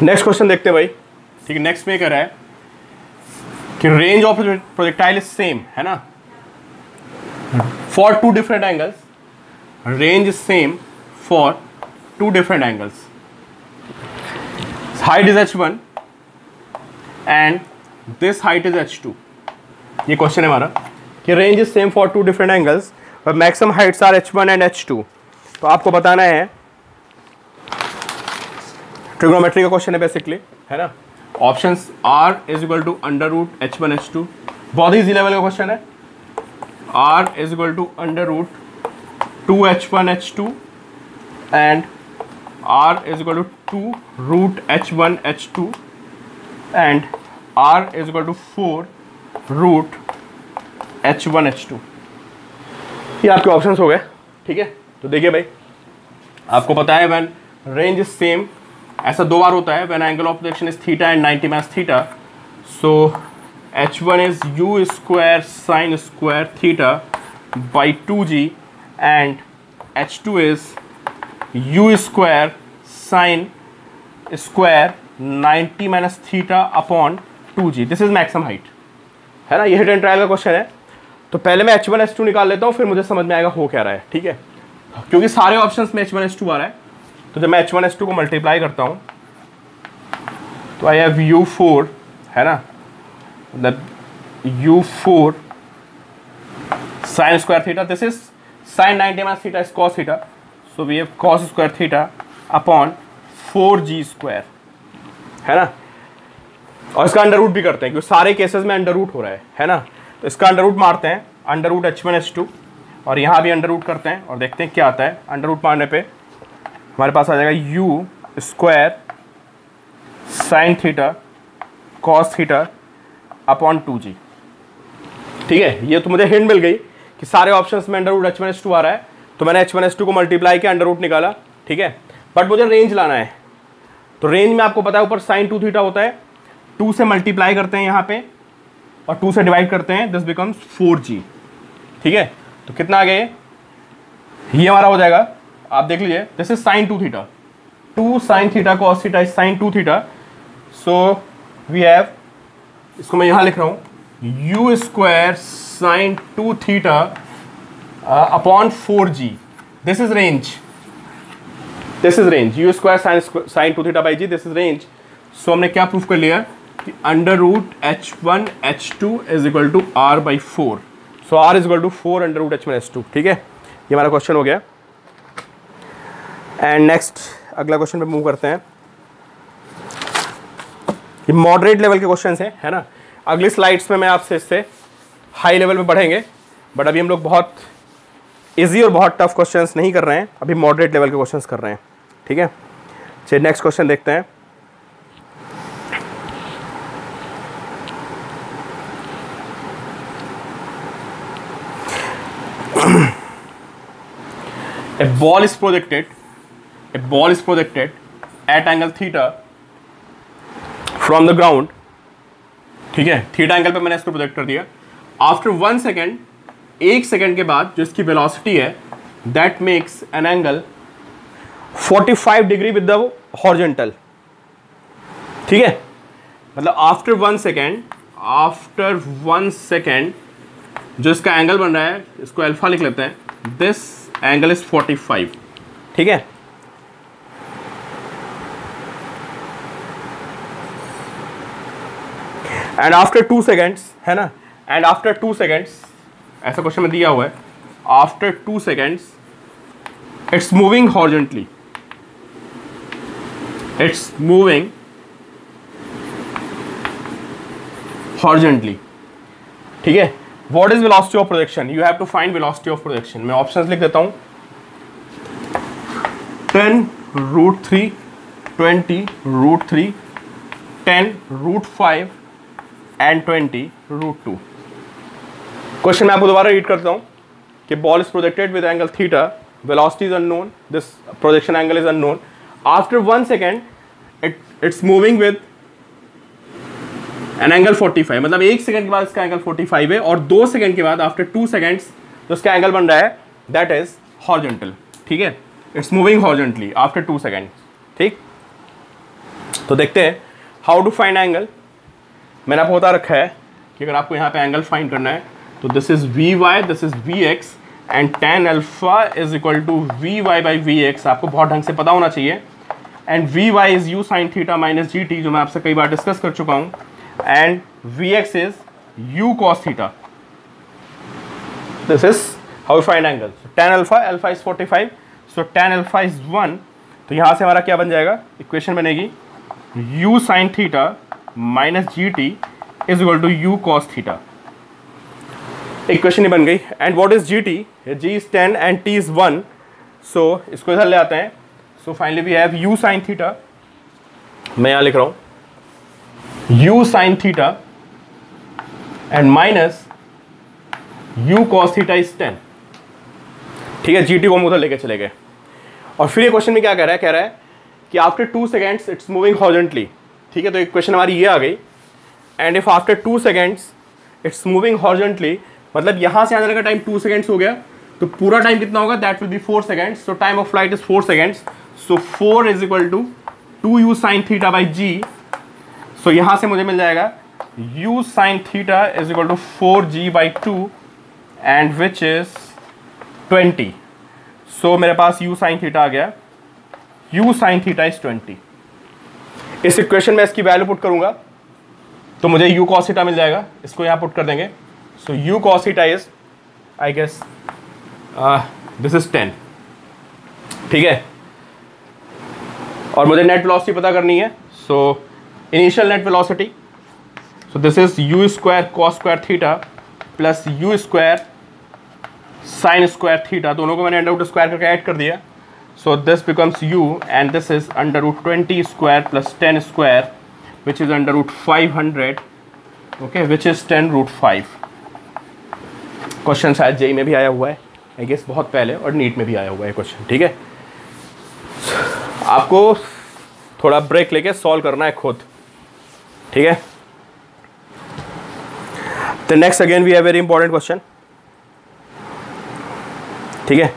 Next question देखते हैं भाई। ठीक है, नेक्स्ट में कह रहा है कि range of projectile is same, है ना, for two different angles, range is same for two different angles, height is h1 and this height is h2। ये क्वेश्चन है हमारा कि range is same for two different angles और maximum heights are h1 and h2। तो आपको बताना है, trigonometry का क्वेश्चन है बेसिकली, है ना। Options r is equal to under root h1 h2, बहुत ही इजी लेवल का क्वेश्चन है। r is equal to under root 2h1 h2 and r is equal to 2 root h1 h2 and r is equal to 4 root h1 h2। ये आपके options हो गए। ठीक है, तो देखिए भाई, आपको पता है व्हेन रेंज इज सेम, ऐसा दो बार होता है, when angle of projection is theta and 90 minus theta, so h1 is u square sine square theta by 2g and h2 is u square sine square 90 minus theta upon 2g। This is maximum height, है ना। ये hit and trial का question है। तो पहले मैं h1 h2 निकाल लेता हूँ, फिर मुझे समझ में आएगा हो क्या रहा है। ठीक है, क्योंकि सारे ऑप्शंस में h1 h2 आ रहा है, तो जब मैं h1 h2 को मल्टीप्लाई करता हूँ तो आई हैव u4, है ना, मतलब u4 sine square theta, this is sine 90 minus theta is cos theta, so we have cos square theta upon 4g square, है ना। और इसका अंडर रूट भी करते हैं क्योंकि सारे केसेस में अंडर रूट हो रहा है ना। तो इसका अंडर रूट मारते हैं, अंडर रूट h1 h2, और यहाँ भी अंडर रूट करते हैं और देखते हैं क्या आता है। अंडर रूट मारने पे हमारे पास आ जाएगा u square sign theta cos theta upon 2g। ठीक है, ये तो मुझे हिंट मिल गई कि सारे ऑप्शंस में अंडर रूट h1 h2 आ रहा है, तो मैंने h1 h2 को मल्टीप्लाई किया, अंडर रूट निकाला। ठीक है, बट मुझे रेंज लाना है, तो रेंज में आपको पता है ऊपर साइन 2 थीटा होता है, 2 से मल्टीप्लाई करते हैं यहाँ पे और 2 से डिवाइड करते हैं, दिस बिकम्स 4g। ठीक है, तो कितना आ गया ये हमारा हो जाएगा, आप देख लीजिए, this is sine 2 theta, 2 sine theta cos theta is sine 2 theta, so we have, इसको मैं यहाँ लिख रहा हूँ, u square sine 2 theta upon 4g, this is range, this is range, u square sine 2 theta by g, this is range. So हमने क्या proof कर लिया कि under root h1 h2 is equal to r by 4, so r is equal to 4 under root h1 h2। ठीक है, ये हमारा question हो गया। एंड नेक्स्ट अगला क्वेश्चन पे मूव करते हैं। ये मॉडरेट लेवल के क्वेश्चंस हैं, है ना। अगली स्लाइड्स में मैं आपसे इससे हाई लेवल में बढ़ेंगे, बट अभी हम लोग बहुत इजी और बहुत टफ क्वेश्चंस नहीं कर रहे हैं, अभी मॉडरेट लेवल के क्वेश्चंस कर रहे हैं। ठीक है, चलिए नेक्स्ट क्वेश्चन देखते हैं। A ball is projected at angle theta from the ground। ठीक है, थीटा एंगल पे मैंने इसको प्रोजेक्ट कर दिया। आफ्टर 1 सेकेंड, 1 सेकेंड के बाद जो इसकी वेलोसिटी है, that makes an angle 45 degree with the horizontal. ठीक है, मतलब आफ्टर 1 सेकेंड जो इसका एंगल बन रहा है, इसको अल्फा लिख लेते हैं, दिस एंगल इज 45। ठीक है, एंड आफ्टर 2 सेकेंड्स, है ना, एंड आफ्टर 2 सेकेंड्स, ऐसा क्वेश्चन में दिया हुआ है, after 2 seconds it's moving horizontally, it's moving horizontally. ठीक है, what is velocity of projection, you have to find velocity of projection. मैं ऑप्शंस लिख देता हूं, 10 root 3, 20 root 3, 10 root 5 and 20 root 2। Question मैं आपको दोबारा रीड करता हूं कि ball is projected with angle theta, velocity is unknown, this projection angle is unknown, after 1 second it's moving with an angle 45, मतलब 1 सेकंड के बाद इसका एंगल 45 है, और 2 सेकंड के बाद आफ्टर 2 सेकंड्स जो इसका एंगल बन रहा है दैट इज हॉरिजॉन्टल। ठीक है, it's moving horizontally after 2 second. ठीक, तो देखते हैं हाउ टू फाइंड एंगल। मैंने आपको बता रखा है कि अगर आपको यहाँ पे एंगल फाइंड करना है तो this is V Y, this is V X and tan alpha is equal to V Y by V X. आपको बहुत ढंग से पता होना चाहिए। And V Y is U sine theta minus G T, जो मैं आपसे कई बार डिस्कस कर चुका हूँ, and V X is U cos theta. This is how find angle. tan alpha, alpha is 45, so tan alpha is 1। तो यहाँ से हमारा क्या बन जाएगा, इक्वेशन बनेगी u sine theta minus G T is equal to u cos theta. Equation ही बन गई। And what is G T, G is 10 and T is 1, so इसको इधर ले आते हैं। So finally we have u sine theta, मैं यहाँ लिख रहा हूँ u sine theta and minus u cos theta is 10। ठीक है, जी टी को हम उधर लेके चले गए। और फिर ये क्वेश्चन में क्या कह रहा है, कह रहा है कि after 2 seconds it's moving horizontally. ठीक है, तो इक्वेशन हमारी ये आ गई। And if after 2 seconds it's moving horizontally, मतलब यहाँ से आने का टाइम 2 सेकेंड्स हो गया, तो पूरा टाइम कितना होगा, that will be 4 seconds. So time of flight is 4 seconds, so 4 is equal to 2u sine theta by G. So यहाँ से मुझे मिल जाएगा u sine theta is equal to 4g by 2 and which is 20। So मेरे पास u sine theta आ गया, u sine theta is 20। इस इक्वेशन में इसकी वैल्यू पुट करूंगा तो मुझे u cos थीटा मिल जाएगा। इसको यहाँ पुट कर देंगे। So u cos theta is I guess this is 10। ठीक है, और मुझे नेट वेलोसिटी पता करनी है। So initial net velocity, so this is u square cos square theta plus u square sine square theta, दोनों को मैंने अंडर रूट स्क्वायर करके ऐड कर दिया। So this becomes u and this is under root 20 square plus 10 square which is under root 500, okay, which is 10 root 5। Question शायद JEE में भी आया हुआ है आई गेस, बहुत पहले, और नीट में भी आया हुआ है क्वेश्चन। ठीक है, आपको थोड़ा ब्रेक लेके सॉल्व करना है खुद। ठीक है, तो next again we have very important question. ठीक है,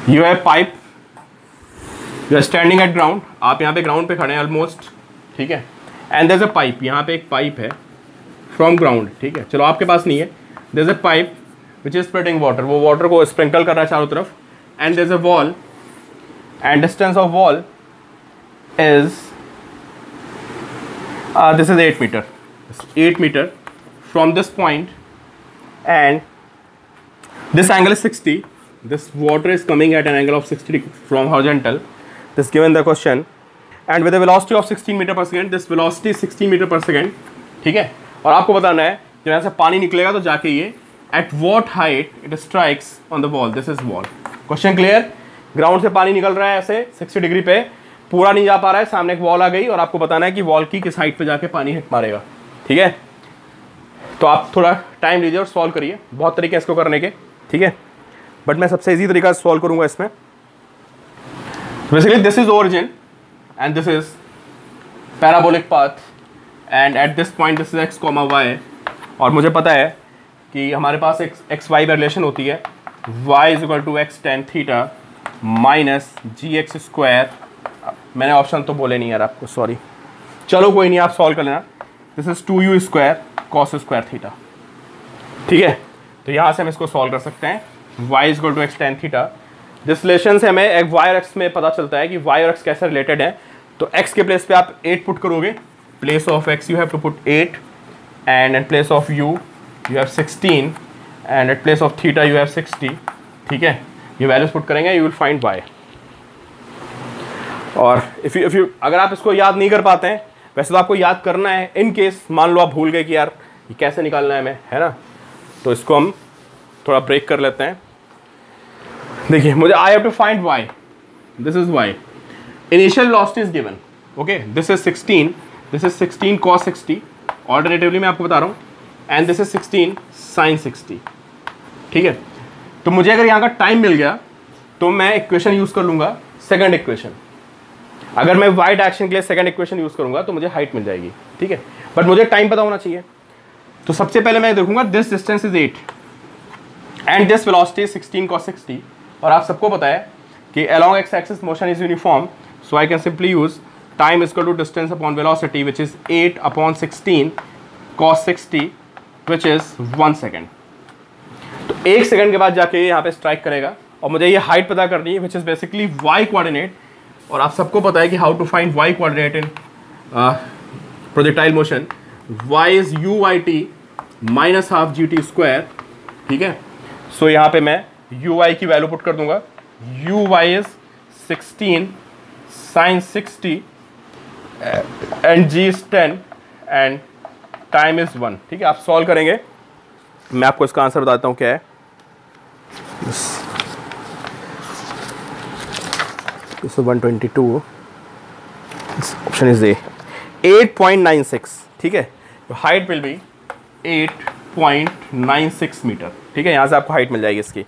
you have pipe, you are standing at ground, आप यहाँ पे ग्राउंड पे खड़े हैं ऑलमोस्ट। ठीक है, and there is a pipe, यहाँ पे एक पाइप है फ्रॉम ग्राउंड। ठीक है, चलो आपके पास नहीं है। There is a pipe which is spreading water, वो वाटर को स्प्रिंकल कर रहा है चारों तरफ। And there is a wall and distance of wall is this is 8 metre, 8 meter from this point, and this angle is 60. This water is coming at an angle of 60 from horizontal. This given the question, and with a velocity of 16 meter per second. This velocity is 16 meter per second. ठीक है, और आपको बताना है जब यहाँ से पानी निकलेगा तो जाके ये at what height it strikes on the wall. This is wall. Question clear? Ground से पानी निकल रहा है ऐसे 60 डिग्री पे, पूरा नहीं जा पा रहा है, सामने एक वॉल आ गई और आपको बताना है कि वॉल की किस हाइट पे जाके पानी हिट मारेगा। ठीक है, तो आप थोड़ा टाइम लीजिए और सॉल्व करिए। बहुत तरीके हैं इसको करने के। ठीक है, बट मैं सबसे इजी तरीका सॉल्व करूंगा इसमें। Basically this is origin and this is parabolic path, and at this point this is X comma Y. और मुझे पता है कि हमारे पास एक एक्स वाई रिलेशन होती है, y is equal to X tan theta minus G X square. मैंने ऑप्शन तो बोले नहीं यार आपको, सॉरी। चलो कोई नहीं, आप सॉल्व कर लेना। This is 2u square cos square theta. ठीक है, तो यहाँ से हम इसको सॉल्व कर सकते हैं। y is equal to X tan theta. This relation से हमें एक y और x में पता चलता है कि y और x कैसे रिलेटेड है। तो x के प्लेस पे आप 8 पुट करोगे, place of x you have to put 8, and at place of u you have 16, and at place of theta you have 60। ठीक है, ये वैल्यूज पुट करेंगे, यू विल फाइंड y। और इफ़ यू अगर आप इसको याद नहीं कर पाते हैं, वैसे तो आपको याद करना है, इन केस मान लो आप भूल गए कि यार ये कैसे निकालना है हमें, है ना, तो इसको हम थोड़ा ब्रेक कर लेते हैं। देखिए, मुझे I have to find y, this is y, initial velocity is given, okay, this is 16, this is 16 cos 60, alternatively मैं आपको बता रहा हूँ, एंड दिस इज 16 sin 60। ठीक है, तो मुझे अगर यहाँ का टाइम मिल गया तो मैं इक्वेशन यूज कर लूंगा, सेकंड इक्वेशन। अगर मैं y डायरेक्शन के लिए सेकंड इक्वेशन यूज करूंगा तो मुझे हाइट मिल जाएगी। ठीक है, बट मुझे टाइम पता होना चाहिए। तो सबसे पहले मैं देखूंगा this distance is 8 and this velocity 16 cos 60, और आप सबको पता है कि along x axis motion is uniform, so I can simply use time is equal to distance upon velocity, which is 8 upon 16 cos 60, which is 1 second. तो 1 second के बाद जाके यहाँ पे स्ट्राइक करेगा और मुझे ये हाइट पता करनी है, which is basically y coordinate. और आप सबको पता है कि how to find y coordinate in projectile motion. y is uy minus half g t square. ठीक है, सो यहाँ पे मैं uy की वैल्यू पुट कर दूंगा. uy is 16 sin 60 and g is 10 and time is 1. ठीक है, आप सॉल्व करेंगे, मैं आपको इसका आंसर बताता हूँ क्या है. This is 122. This option is A. 8.96. ठीक है, हाइट विल बी 8.96 मीटर. ठीक है, यहाँ से आपको हाइट मिल जाएगी इसकी.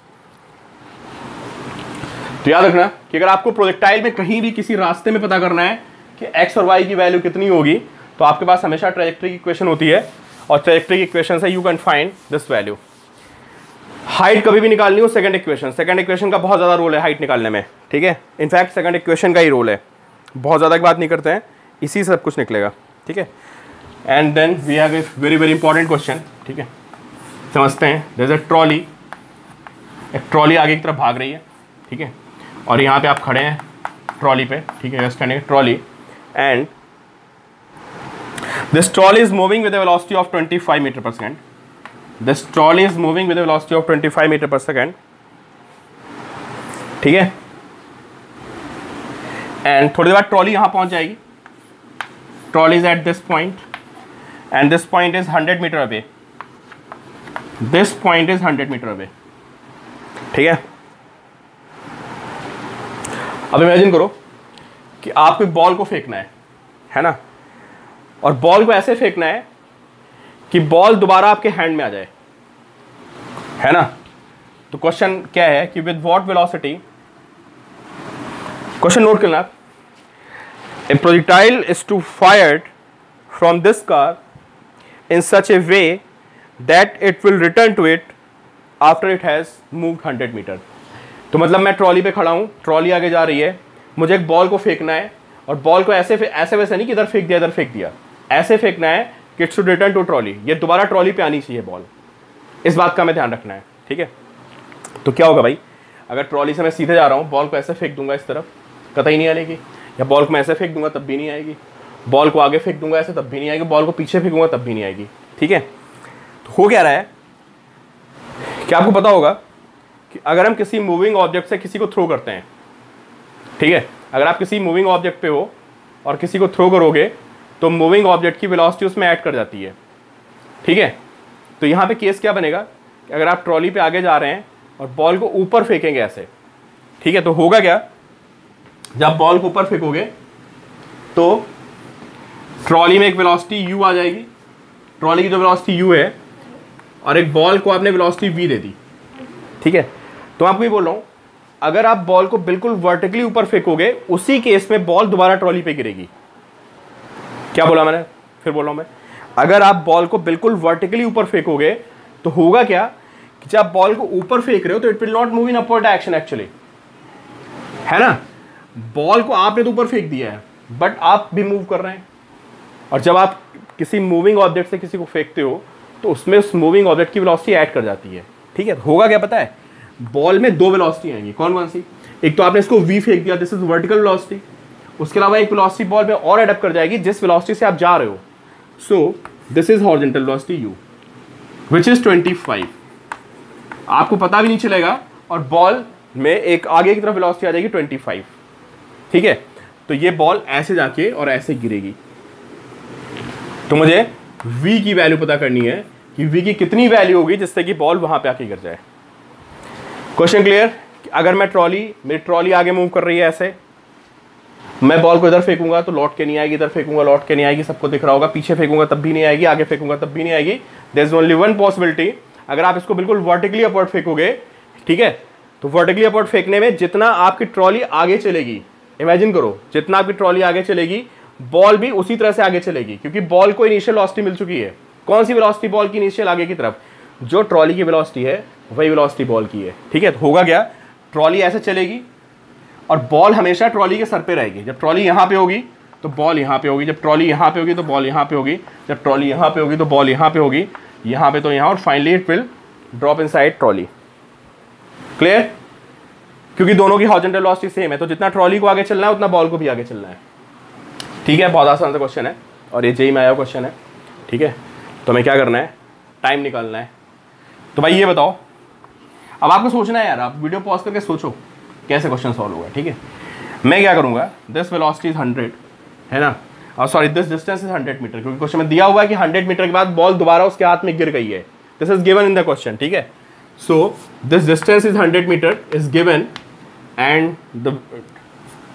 तो याद रखना कि अगर आपको प्रोजेक्टाइल में कहीं भी किसी रास्ते में पता करना है कि x और y की वैल्यू कितनी होगी, तो आपके पास हमेशा ट्रैजेक्टरी की इक्वेशन होती है और ट्रैजेक्टरी की इक्वेशन से you can find this value. Height कभी भी निकालनी हो, सेकंड इक्वेशन का बहुत ज़्यादा रोल है हाइट निकालने में. ठीक है, इनफैक्ट सेकंड इक्वेशन का ही रोल है, बहुत ज़्यादा की बात नहीं करते हैं, इसी से सब कुछ निकलेगा. ठीक है, and then we have a very very important question. ठीक है, समझते हैं. देयर इज अ ट्रॉली, एक ट्रॉली आगे की तरफ भाग रही है. ठीक है, और यहाँ पे आप खड़े हैं ट्रॉली पे. ठीक है, standing trolley and this trolley is moving with a velocity of 25 metre per second. This trolley is moving with a velocity of 25 meter per second. ठीक है, एंड थोड़ी देर बाद ट्रॉली यहाँ पहुँच जाएगी. Trolley is at this point and this point is 100 metre away. This point is 100 metre away. ठीक है, अब इमेजिन करो कि आपको एक बॉल को फेंकना है ना, और बॉल को ऐसे फेंकना है कि बॉल दोबारा आपके हैंड में आ जाए, है ना. तो क्वेश्चन क्या है कि with what velocity, question note करना आप. A projectile is to fired from this car in such a way that it will return to it after it has moved 100 metre. तो मतलब मैं ट्रॉली पे खड़ा हूँ, ट्रॉली आगे जा रही है, मुझे एक बॉल को फेंकना है, और बॉल को ऐसे वैसे नहीं कि इधर फेंक दिया इधर फेंक दिया, ऐसे फेंकना है कि it should return to trolley. ये दोबारा ट्रॉली पे आनी चाहिए बॉल, इस बात का हमें ध्यान रखना है. ठीक है, तो क्या होगा भाई, अगर ट्रॉली से मैं सीधे जा रहा हूँ, बॉल को ऐसे फेंक दूंगा इस तरफ, कतई नहीं आएगी, या बॉल को मैं ऐसे फेंक दूंगा तब भी नहीं आएगी, बॉल को आगे फेंक दूंगा ऐसे तब भी नहीं आएगी, बॉल को पीछे फेंकूंगा तब भी नहीं आएगी. ठीक है, तो हो क्या रहा है कि आपको पता होगा कि अगर हम किसी मूविंग ऑब्जेक्ट से किसी को थ्रो करते हैं, ठीक है, अगर आप किसी मूविंग ऑब्जेक्ट पे हो और किसी को थ्रो करोगे तो मूविंग ऑब्जेक्ट की वेलोसिटी उसमें ऐड कर जाती है. ठीक है, तो यहाँ पे केस क्या बनेगा कि अगर आप ट्रॉली पे आगे जा रहे हैं और बॉल को ऊपर फेंकेंगे ऐसे, ठीक है, तो होगा क्या, जब बॉल को ऊपर फेंकोगे तो ट्रॉली में एक वेलोसिटी u आ जाएगी, ट्रॉली की जो वेलोसिटी u है, और एक बॉल को आपने वेलोसिटी v दे दी. ठीक है, तो मैं आपको ये बोल रहा हूँ, अगर आप बॉल को बिल्कुल वर्टिकली ऊपर फेंकोगे, उसी केस में बॉल दोबारा ट्रॉली पे गिरेगी. क्या बोला मैंने, फिर बोल रहा हूं मैं, अगर आप बॉल को बिल्कुल वर्टिकली ऊपर फेंकोगे तो होगा क्या कि जब बॉल को ऊपर फेंक रहे हो तो it will not move in upward direction actually, है ना. बॉल को आपने तो ऊपर फेंक दिया है बट आप भी मूव कर रहे हैं, और जब आप किसी मूविंग ऑब्जेक्ट से किसी को फेंकते हो तो उसमें उस मूविंग ऑब्जेक्ट की वेलोसिटी ऐड कर जाती है. ठीक है, होगा क्या पता है, बॉल में दो वेलोसिटी आएंगी. कौन कौन सी, एक तो आपने इसको v फेंक दिया, दिस इज वर्टिकल वेलोसिटी, उसके अलावा एक वेलोसिटी बॉल में और एडअप कर जाएगी जिस वेलोसिटी से आप जा रहे हो. सो this is horizontal velocity u which is 25. आपको पता भी नहीं चलेगा और बॉल में एक आगे की तरफ वेलोसिटी आ जाएगी 25. ठीक है, तो ये बॉल ऐसे जाके और ऐसे गिरेगी. तो मुझे v की वैल्यू पता करनी है कि v की कितनी वैल्यू होगी जिससे कि बॉल वहां पे आके गिर जाए. Question clear. अगर मैं मेरी ट्रॉली आगे मूव कर रही है ऐसे, मैं बॉल को इधर फेंकूंगा तो लौट के नहीं आएगी, इधर फेंकूंगा लौट के नहीं आएगी, सबको दिख रहा होगा, पीछे फेंकूंगा तब भी नहीं आएगी, आगे फेंकूंगा तब भी नहीं आएगी. There is only one possibility, अगर आप इसको बिल्कुल वर्टिकली अपवर्ड फेंकोगे, ठीक है, तो वर्टिकली अपवर्ड फेंकने में जितना आपकी ट्रॉली आगे चलेगी, इमेजिन करो, जितना आपकी ट्रॉली आगे चलेगी बॉल भी उसी तरह से आगे चलेगी, क्योंकि बॉल को इनिशियल वेलोसिटी मिल चुकी है. कौन सी वेलोसिटी बॉल की इनिशियल आगे की तरफ, जो ट्रॉली की वेलोसिटी है वही वेलोसिटी बॉल की है. ठीक है, तो होगा क्या, ट्रॉली ऐसे चलेगी और बॉल हमेशा ट्रॉली के सर पे रहेगी। जब ट्रॉली यहाँ पे होगी तो बॉल यहाँ पे होगी, जब ट्रॉली यहाँ पे होगी तो बॉल यहाँ पे होगी, जब ट्रॉली यहाँ पे होगी तो बॉल यहाँ पे होगी, यहाँ पे तो यहाँ, और finally it will drop inside trolley. Clear? क्योंकि दोनों की हॉरिजॉन्टल वेलोसिटी सेम है, तो जितना ट्रॉली को आगे चलना है उतना बॉल को भी आगे चलना है। ठीक है, बहुत आसान सा क्वेश्चन है और ये जेईई में आया क्वेश्चन है। ठीक है, तो हमें क्या करना है, टाइम निकालना है। तो भाई ये बताओ, अब आपको सोचना है यार, आप वीडियो पॉज करके सोचो कैसे क्वेश्चन सॉल्व होगा। ठीक है, मैं क्या करूँगा, दिस वेलोसिटी इज 100 है ना, और sorry this distance is 100 metre, क्योंकि क्वेश्चन में दिया हुआ है कि 100 मीटर के बाद बॉल दोबारा उसके हाथ में गिर गई है। This is given in the question. ठीक है, so this distance is 100 metre is given and the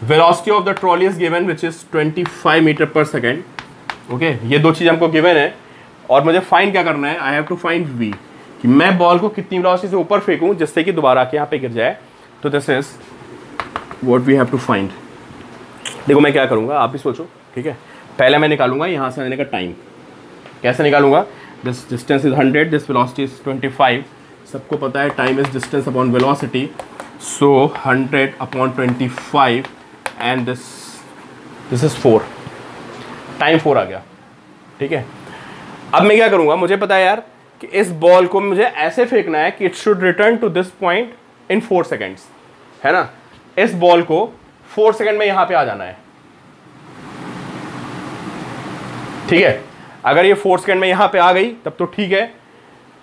velocity of the trolley is given which is 25 metre per second. Okay, ये दो चीज़ हमको गिवन है और मुझे फाइंड क्या करना है, I have to find v, कि मैं बॉल को कितनी वेलोसिटी से ऊपर फेंकूं जिससे कि दोबारा आके यहाँ पे गिर जाए। तो this is what we have to find. देखो मैं क्या करूँगा, आप भी सोचो। ठीक है, पहले मैं निकालूंगा यहाँ से आने का टाइम। कैसे निकालूंगा, this distance is 100, this velocity is 25, सबको पता है time is distance upon velocity, so 100 upon 25 and this is 4, time 4 आ गया। ठीक है, अब मैं क्या करूँगा, मुझे पता है यार कि इस बॉल को मुझे ऐसे फेंकना है कि it should return to this point in 4 seconds, है ना। इस बॉल को 4 सेकेंड में यहाँ पे आ जाना है। ठीक है, अगर ये 4 सेकेंड में यहाँ पे आ गई तब तो ठीक है,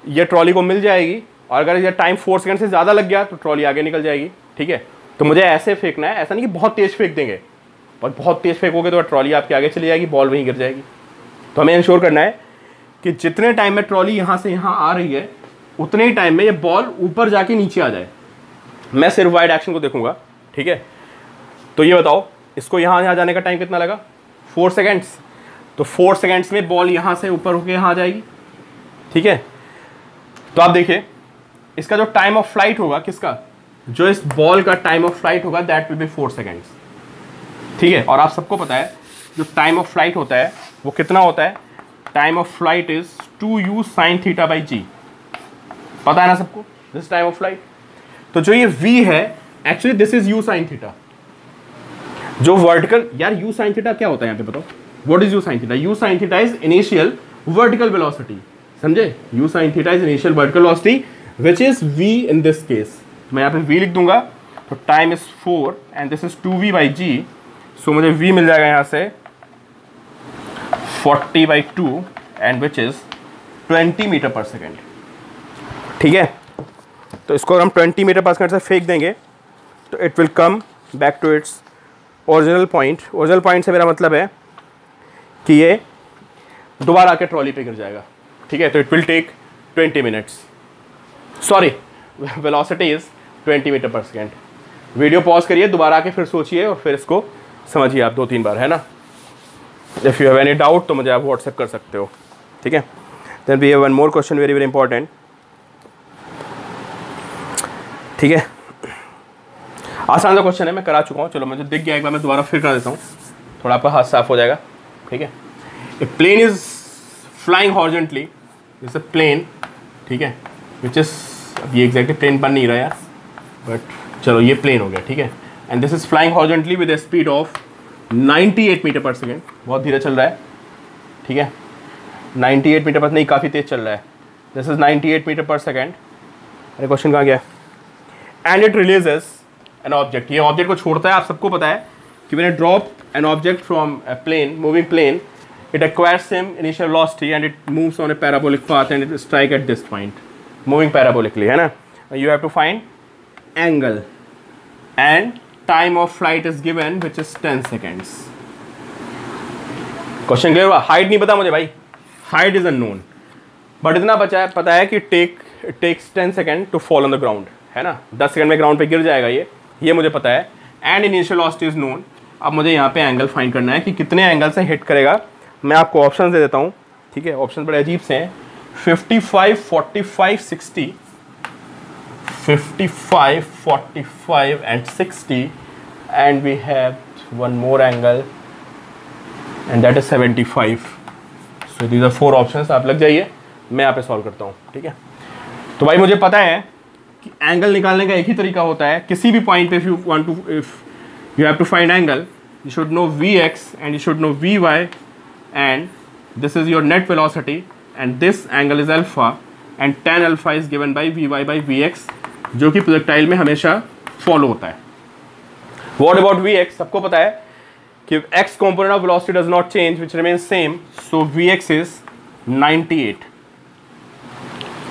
ये ट्रॉली को मिल जाएगी, और अगर ये टाइम 4 सेकेंड से ज़्यादा लग गया तो ट्रॉली आगे निकल जाएगी। ठीक है, तो मुझे ऐसे फेंकना है, ऐसा नहीं कि बहुत तेज़ फेंक देंगे, और बहुत तेज़ फेंकोगे तो ट्रॉली आपके आगे चली जाएगी, बॉल वहीं गिर जाएगी। तो हमें इंश्योर करना है कि जितने टाइम में ट्रॉली यहाँ से यहाँ आ रही है उतने ही टाइम में ये बॉल ऊपर जाके नीचे आ जाए। मैं सिर्फ वाइड एक्शन को देखूंगा। ठीक है, तो ये बताओ इसको यहाँ जाने का टाइम कितना लगा, 4 सेकेंड्स। तो 4 सेकेंड्स में बॉल यहाँ से ऊपर होके यहाँ आ जाएगी। ठीक है, तो आप देखिए इसका जो टाइम ऑफ फ्लाइट होगा, किसका, जो इस बॉल का टाइम ऑफ फ्लाइट होगा, दैट विल बी 4 सेकेंड्स। ठीक है, और आप सबको पता है जो टाइम ऑफ फ्लाइट होता है वो कितना होता है, time of flight is 2u sin theta by G. पता है ना सबको, दिस टाइम ऑफ फ्लाइट। तो जो ये v है actually this is u sin theta. जो वर्टिकल, यार u sin थीटा क्या होता है यहाँ पे बताओ, what is u sin theta? u sin theta is initial vertical velocity, समझे। u sin theta is initial vertical velocity which is v in this case. मैं यहाँ पे v लिख दूंगा, तो time is 4 and this is 2v by G. So मुझे v मिल जाएगा यहाँ से 40/2 and which is 20 metre per second. ठीक है, तो इसको हम 20 मीटर पर सेकेंड से फेंक देंगे तो it will come back to its original point. Original point से मेरा मतलब है कि ये दोबारा आके ट्रॉली पे गिर जाएगा। ठीक है, तो it will take 20 minutes, sorry velocity is 20 metre per second. Video pause करिए, दोबारा आके फिर सोचिए और फिर इसको समझिए आप 2-3 बार, है ना। If you have any doubt तो मुझे आप व्हाट्सएप कर सकते हो। ठीक है, then we have one more question very very important. ठीक है, आसान सा क्वेश्चन है, मैं करा चुका हूँ, चलो मुझे दिख गया, एक बार मैं दोबारा फिर करा देता हूँ, थोड़ा आपका हाथ साफ हो जाएगा। ठीक है, a plane is flying horizontally, it's a plane. ठीक है, विच इज, अब ये एग्जैक्टली प्लेन बन नहीं रहा यार, बट चलो ये प्लेन हो गया। ठीक है, and this is flying horizontally with a speed of 98 metre per second. बहुत धीरे चल रहा है। ठीक है, 98 मीटर पर नहीं, काफ़ी तेज़ चल रहा है। This is 98 metre per second. अरे क्वेश्चन कहाँ गया, and it releases an object. ये ऑब्जेक्ट को छोड़ता है, आप सबको पता है कि मैंने drop an object from a plane, moving plane, it acquires same initial velocity and it moves on a parabolic path and it strike at this point, moving parabolically, है ना। You have to find angle and time of flight is given which is 10 seconds. Question clear हुआ? Height नहीं पता मुझे भाई, height is unknown, but इतना बचा है, पता है कि takes 10 second to fall on the ground, है ना। 10 सेकेंड में ग्राउंड पे गिर जाएगा ये मुझे पता है। And initial velocity is known. अब मुझे यहाँ पे एंगल फाइंड करना है कि कितने एंगल से हिट करेगा। मैं आपको ऑप्शन दे देता हूँ। ठीक है, ऑप्शन बड़े अजीब से हैं, 55, 45, 60, 55, 45 and 60, and we have one more angle and that is 75. So these are 4 options. आप लग जाइए, मैं यहाँ पे सॉल्व करता हूँ। ठीक है, तो भाई मुझे पता है एंगल निकालने का एक ही तरीका होता है किसी भी पॉइंट पे, if you have to find angle, you should know Vx and you should know Vy, and this is your net velocity and this angle is alpha and tan alpha is given by Vy by Vx, जो कि projectile में हमेशा follow होता है. What about Vx? सबको पता है कि x component of velocity does not change which remains same, so Vx is 98.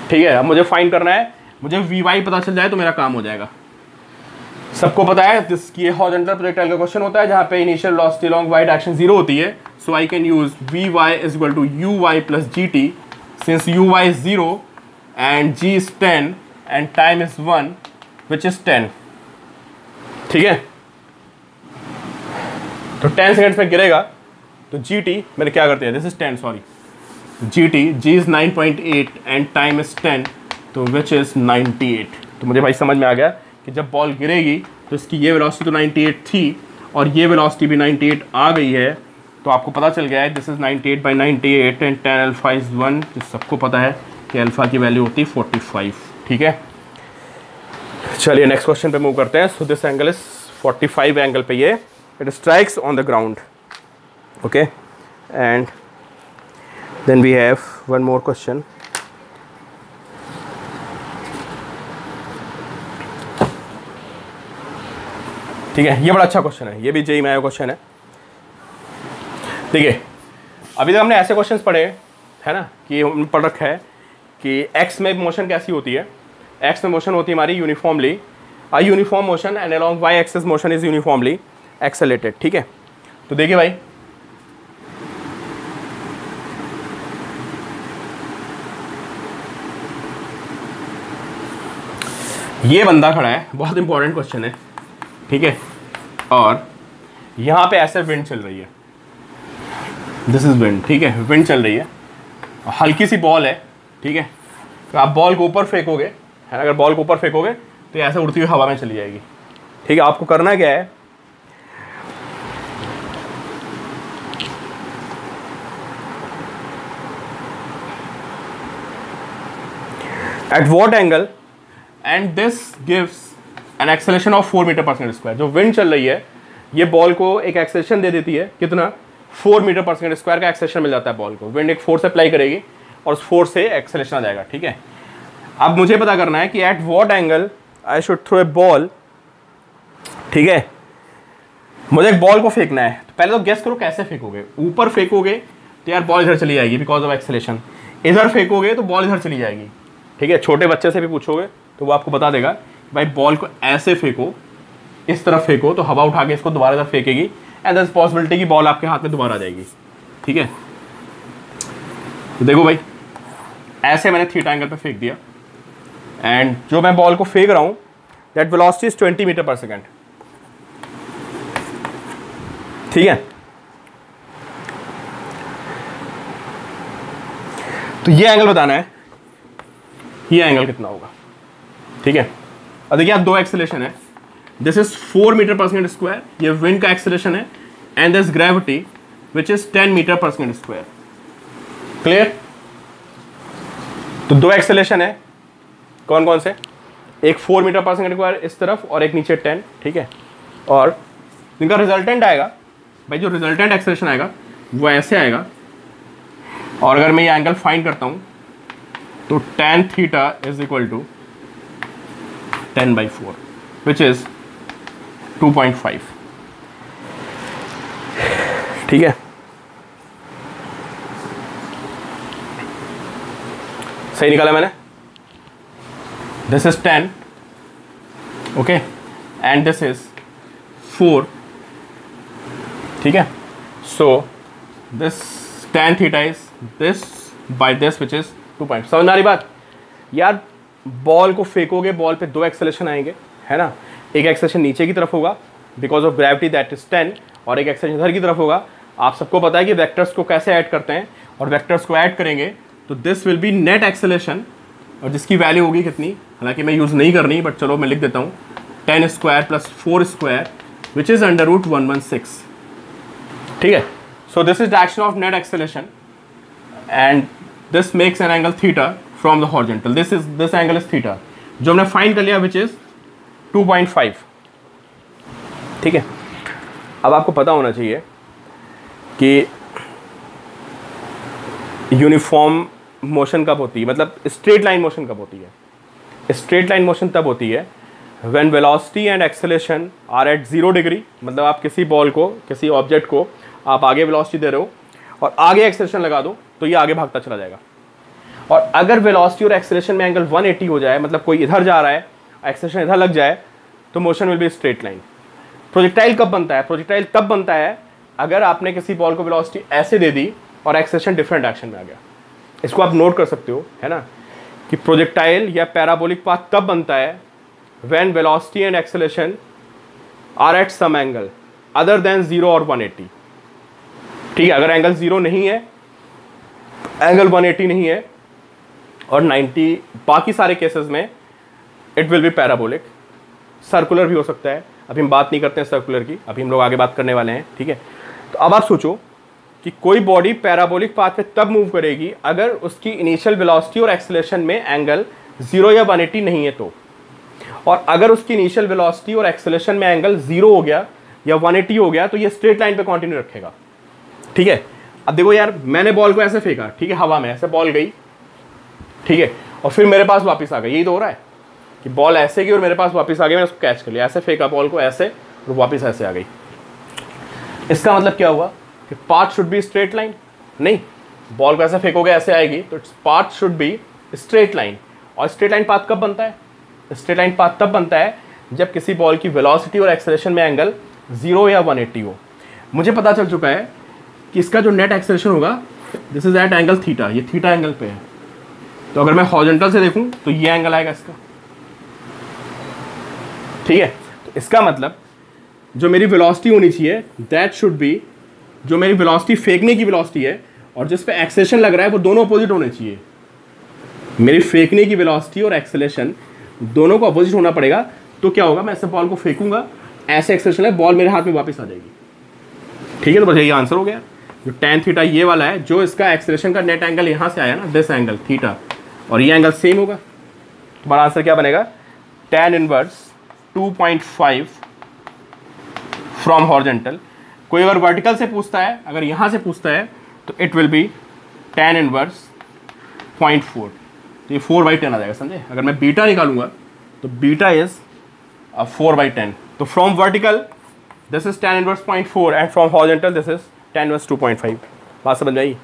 ठीक है, अब मुझे फाइंड करना है, मुझे Vy पता चल जाए तो मेरा काम हो जाएगा. सबको पता है ये हॉरिजॉन्टल प्रोजेक्टाइल का क्वेश्चन होता है जहाँ पे initial velocity along Y direction 0 होती है. So I can use Vy is equal to Uy plus Gt since Uy is 0 and G is 10 and time is 1 which is 10. ठीक है, तो 10 सेकेंड्स में गिरेगा तो Gt मैंने क्या करते हैं, this is 10 sorry, G is 9.8 and time is 10 तो विच इज 98. तो मुझे भाई समझ में आ गया कि जब बॉल गिरेगी तो इसकी ये वेलोसिटी तो 98 थी और ये वेलोसिटी भी 98 आ गई है, तो आपको पता चल गया है this is 98 by 98 and tan alpha is 1. तो सबको पता है कि अल्फा की वैल्यू होती है 45. ठीक है, चलिए नेक्स्ट क्वेश्चन पे मूव करते हैं. So this angle is 45 angle पे ये it strikes on the ground. Okay, and then we have one more question. ठीक है, ये बड़ा अच्छा क्वेश्चन है, ये भी जेईई में आया क्वेश्चन है. देखिए, अभी तक हमने ऐसे क्वेश्चंस पढ़े है ना, कि हमने पढ़ रखा है कि एक्स में मोशन कैसी होती है. एक्स में मोशन होती है हमारी uniformly a uniform motion and along Y axis motion is uniformly accelerated. ठीक है, तो देखिए भाई, ये बंदा खड़ा है, बहुत इंपॉर्टेंट क्वेश्चन है. ठीक है, और यहाँ पे ऐसे विंड चल रही है, दिस इज विंड. ठीक है, विंड चल रही है, हल्की सी बॉल है. ठीक है, तो आप बॉल को ऊपर फेंकोगे है, अगर बॉल को ऊपर फेंकोगे तो ऐसे उड़ती हुई हवा में चली जाएगी. ठीक है, आपको करना क्या है, at what angle and this gives an acceleration of 4 metre per second square. जो विंड चल रही है ये बॉल को एक एक्सेलरेशन दे देती है, कितना, 4 मीटर पर सेकेंड स्क्वायर का एक्सेलरेशन मिल जाता है बॉल को. विंड एक फोर्स अप्लाई करेगी और उस फोर्स से एक्सेलरेशन आ जाएगा. ठीक है, अब मुझे पता करना है कि at what angle I should throw a ball. ठीक है, मुझे एक बॉल को फेंकना है, तो पहले तो गेस करो कैसे फेंकोगे. ऊपर फेंकोगे तो यार बॉल इधर चली जाएगी बिकॉज ऑफ एक्सेलरेशन, इधर फेंकोगे तो बॉल इधर चली जाएगी. ठीक है, छोटे बच्चे से भी पूछोगे तो वो आपको बता देगा भाई बॉल को ऐसे फेंको, इस तरफ फेंको तो हवा उठा के इसको दोबारा इधर फेंकेगी एंड दस पॉसिबिलिटी कि बॉल आपके हाथ में दोबारा आ जाएगी. ठीक है, तो देखो भाई, ऐसे मैंने थीटा एंगल पे फेंक दिया एंड जो मैं बॉल को फेंक रहा हूं that velocity is 20 metre per second. ठीक है, तो ये एंगल बताना है, ये एंगल कितना होगा. ठीक है, अब देखिए आप दो एक्सेलरेशन है, this is 4 metre per second square, ये विंड का एक्सेलरेशन है and this gravity which is 10 metre per second square. Clear, तो दो एक्सेलरेशन है, कौन कौन से, एक 4 मीटर पर सेकेंड स्क्वायर इस तरफ और एक नीचे 10. ठीक है, और इनका रिजल्टेंट आएगा भाई, जो रिजल्टेंट एक्सेलरेशन आएगा वो ऐसे आएगा. और अगर मैं ये एंगल फाइंड करता हूं तो tan theta is equal to 10/4 which is 2.5. ठीक है, सही निकाला मैंने. This is 10, okay, and this is 4. ठीक है, so this tan theta is this by this which is 2. समझ आ रही बात यार. बॉल को फेंकोगे, बॉल पे दो एक्सेलरेशन आएंगे है ना, एक एक्सेलरेशन नीचे की तरफ होगा because of gravity that is 10 और एक एक्सेलरेशन इधर की तरफ होगा. आप सबको पता है कि वेक्टर्स को कैसे ऐड करते हैं, और वेक्टर्स को ऐड करेंगे तो this will be net acceleration, और जिसकी वैल्यू होगी कितनी, हालांकि मैं यूज़ नहीं करनी बट चलो मैं लिख देता हूँ, 10 square plus 4 square which is √116. ठीक है, so this is direction of net acceleration and this makes an angle theta from the horizontal. This angle is theta. जो हमने फाइंड कर लिया विच इज 2.5। ठीक है, अब आपको पता होना चाहिए कि यूनिफॉर्म मोशन कब होती है, मतलब स्ट्रेट लाइन मोशन कब होती है। स्ट्रेट लाइन मोशन तब होती है when velocity and acceleration are at 0 degree, मतलब आप किसी बॉल को, किसी ऑब्जेक्ट को आप आगे वेलोसिटी दे रहे हो और आगे एक्सेलरेशन लगा दो तो ये आगे भागता चला जाएगा। और अगर वेलोसिटी और एक्सेलरेशन में एंगल 180 हो जाए, मतलब कोई इधर जा रहा है, एक्सेलरेशन इधर लग जाए, तो motion will be straight line. Projectile कब बनता है? प्रोजेक्टाइल तब बनता है अगर आपने किसी बॉल को वेलोसिटी ऐसे दे दी और एक्सेलरेशन डिफरेंट डायरेक्शन में आ गया। इसको आप नोट कर सकते हो, है ना, कि प्रोजेक्टाइल या पैराबोलिक पाथ तब बनता है when velocity and acceleration are at some angle other than 0 और 180। ठीक है, अगर एंगल 0 नहीं है, एंगल 180 नहीं है और 90, बाकी सारे केसेस में it will be parabolic. Circular भी हो सकता है, अभी हम बात नहीं करते हैं सर्कुलर की, अभी हम लोग आगे बात करने वाले हैं। ठीक है, तो अब आप सोचो कि कोई बॉडी पैराबोलिक पाथ पे तब मूव करेगी अगर उसकी इनिशियल वेलोसिटी और एक्सेलरेशन में एंगल 0 या 180 नहीं है तो, और अगर उसकी इनिशियल वेलोसिटी और एक्सेलरेशन में एंगल 0 हो गया या 180 हो गया तो ये स्ट्रेट लाइन पे कंटिन्यू रखेगा। ठीक है, अब देखो यार, मैंने बॉल को ऐसे फेंका, ठीक है, हवा में ऐसे बॉल गई, ठीक है, और फिर मेरे पास वापस आ गई। यही तो हो रहा है कि बॉल ऐसे गई और मेरे पास वापस आ गई, मैंने उसको कैच कर लिया, ऐसे फेंका बॉल को ऐसे और वापस ऐसे आ गई। इसका मतलब क्या हुआ कि path should be straight line? नहीं, बॉल को ऐसे फेंकोगे ऐसे आएगी, तो path should be straight line. और स्ट्रेट लाइन पाथ कब बनता है? स्ट्रेट लाइन पाथ तब बनता है जब किसी बॉल की वेलोसिटी और एक्सेलरेशन में एंगल 0 या 180 हो। मुझे पता चल चुका है कि इसका जो नेट एक्सेलरेशन होगा, this is at angle theta, ये थीटा एंगल पे है। तो अगर मैं हॉरिजॉन्टल से देखूं तो ये एंगल आएगा इसका। ठीक है, तो इसका मतलब जो मेरी वेलोसिटी होनी चाहिए दैट शुड बी, जो मेरी वेलोसिटी फेंकने की वेलोसिटी है और जिस पे एक्सेलरेशन लग रहा है वो दोनों अपोजिट होने चाहिए। मेरी फेंकने की वेलोसिटी और एक्सेलरेशन दोनों को अपोजिट होना पड़ेगा। तो क्या होगा, मैं ऐसे बॉल को फेंकूंगा, ऐसे एक्सेलरेशन है, बॉल मेरे हाथ में वापस आ जाएगी। ठीक है, तो बस यही आंसर हो गया। जो tan थीटा ये वाला है, जो इसका एक्सेलरेशन का नेट एंगल यहाँ से आया ना, दिस एंगल थीटा, और ये एंगल सेम होगा। तुम्हारा आंसर क्या बनेगा? tan inverse 2.5 from horizontal. कोई अगर वर्टिकल से पूछता है, अगर यहाँ से पूछता है, तो it will be tan inverse 0.4। तो ये 4/10 आ जाएगा, समझे? अगर मैं बीटा निकालूंगा तो बीटा इज 4/10। तो from vertical this is tan inverse 0.4 and from horizontal this is tan inverse 2.5। बात समझ आई?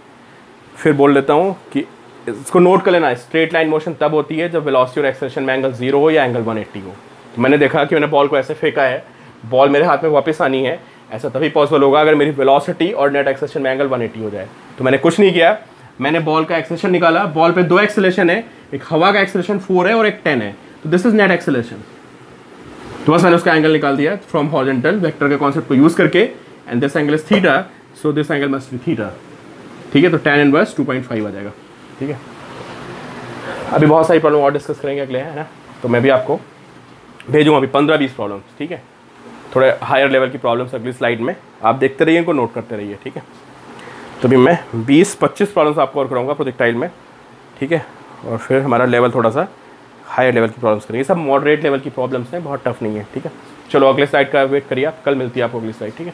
फिर बोल देता हूँ कि इसको नोट कर लेना, स्ट्रेट लाइन मोशन तब होती है जब वेलोसिटी और एक्सेलरेशन में एंगल 0 हो या एंगल 180 हो। तो मैंने देखा कि मैंने बॉल को ऐसे फेंका है, बॉल मेरे हाथ में वापस आनी है, ऐसा तभी पॉसिबल होगा अगर मेरी वेलोसिटी और नेट एक्सेलरेशन में एंगल 180 हो जाए। तो मैंने कुछ नहीं किया, मैंने बॉल का एक्सेलरेशन निकाला, बॉल पे 2 एक्सेलरेशन है, एक हवा का एक्सेलरेशन 4 है और एक 10 है, तो दिस इज नेट एक्सेलरेशन। तो बस मैंने उसका एंगल निकाल दिया फ्रॉम हॉरिजॉन्टल वेक्टर के कॉन्सेप्ट को यूज करके, and this angle is theta, so this angle must be theta. ठीक है, तो tan इनवर्स 2.5 आ जाएगा। ठीक है, अभी बहुत सारी प्रॉब्लम और डिस्कस करेंगे अगले, है ना, तो मैं भी आपको भेजूँगा अभी 15-20 प्रॉब्लम्स। ठीक है, थोड़े हायर लेवल की प्रॉब्लम्स अगली स्लाइड में, आप देखते रहिए, इनको नोट करते रहिए। ठीक है, तो अभी मैं 20-25 प्रॉब्लम्स आपको और कराऊंगा प्रोजेक्टाइल में। ठीक है, और फिर हमारा लेवल थोड़ा सा हायर लेवल की प्रॉब्लम्स करेंगे। सब मॉडरेट लेवल की प्रॉब्लम्स हैं, बहुत टफ नहीं है। ठीक है, चलो अगले स्लाइड का वेट करिए आप, कल मिलती है आपको अगली स्लाइड। ठीक है।